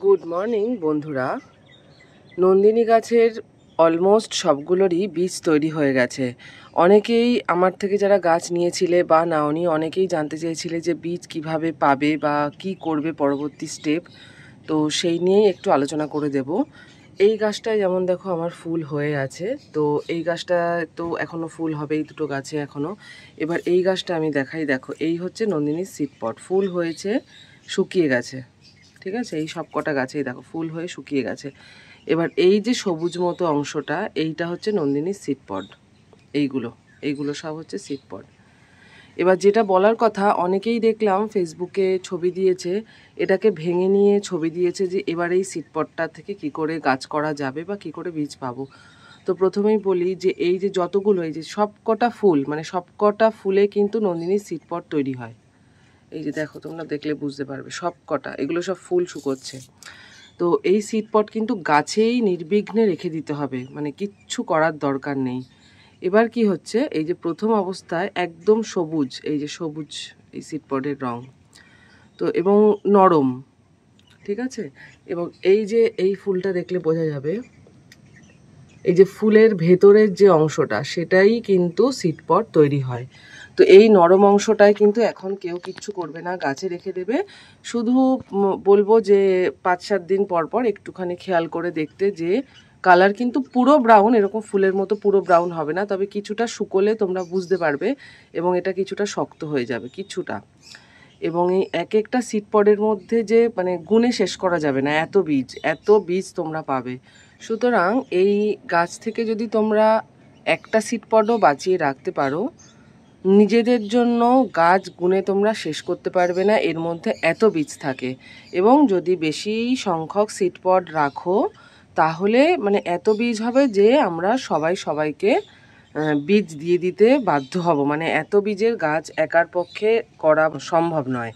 Good morning বন্ধুরা। নন্দিনী গাছের almost সবগুলোরই বীজ তৈরি হয়ে গেছে। অনেকেই আমার থেকে যারা গাছ নিয়েছিলে বা নাওনি, অনেকেই জানতে চেয়েছিলে যে বীজ কিভাবে পাবে বা কি করবে পরবর্তী স্টেপ। তো সেই নিয়েই একটু আলোচনা করে দেব। এই গাছটায় যেমন দেখো আমার ফুল হয়ে আছে, তো এই গাছটা তো এখনও ফুল হবে, এই দুটো গাছে এখনও। এবার এই গাছটা আমি দেখাই, দেখো এই হচ্ছে নন্দিনীর সিড পট, ফুল হয়েছে, শুকিয়ে গেছে। ঠিক আছে, এই সব কটা গাছেই দেখো ফুল হয়ে শুকিয়ে গেছে। এবার এই যে সবুজ মতো অংশটা, এইটা হচ্ছে নন্দিনীর সিড পড। এইগুলো সব হচ্ছে সিড পড। এবার যেটা বলার কথা, অনেকেই দেখলাম ফেসবুকে ছবি দিয়েছে, এটাকে ভেঙে নিয়ে ছবি দিয়েছে যে এবার এই সিড পডটা থেকে কি করে গাছ করা যাবে বা কি করে বীজ পাবো। তো প্রথমেই বলি যে এই যে যতগুলো, এই যে সব কটা ফুল, মানে সব কটা ফুলে কিন্তু নন্দিনীর সিড পড তৈরি হয়। এই যে দেখো, তোমরা দেখলে বুঝতে পারবে সব কটা, এগুলো সব ফুল শুকোচ্ছে। তো এই সিড পট কিন্তু গাছেই নির্বিঘ্নে রেখে দিতে হবে, মানে কিচ্ছু করার দরকার নেই। এবার কি হচ্ছে, এই যে প্রথম অবস্থায় একদম সবুজ, এই যে সবুজ এই সিড পটের রং, তো এবং নরম, ঠিক আছে। এবং এই যে এই ফুলটা দেখলে বোঝা যাবে, এই যে ফুলের ভেতরের যে অংশটা, সেটাই কিন্তু সিড পট তৈরি হয়। তো এই নরম অংশটায় কিন্তু এখন কেউ কিচ্ছু করবে না, গাছে রেখে দেবে। শুধু বলবো যে 5-7 দিন পর পর একটুখানি খেয়াল করে দেখতে, যে কালার কিন্তু পুরো ব্রাউন, এরকম ফুলের মতো পুরো ব্রাউন হবে না, তবে কিছুটা শুকোলে তোমরা বুঝতে পারবে এবং এটা কিছুটা শক্ত হয়ে যাবে কিছুটা। এবং এই এক একটা সিড পডের মধ্যে যে মানে গুণে শেষ করা যাবে না, এত বীজ তোমরা পাবে। সুতরাং এই গাছ থেকে যদি তোমরা একটা সিড পডও বাঁচিয়ে রাখতে পারো, নিজেদের জন্য গাছ গুনে তোমরা শেষ করতে পারবে না, এর মধ্যে এত বীজ থাকে। এবং যদি বেশি সংখ্যক সিড পড রাখো, তাহলে মানে এত বীজ হবে যে আমরা সবাইকে বীজ দিয়ে দিতে বাধ্য হব, মানে এত বীজের গাছ একার পক্ষে করা সম্ভব নয়।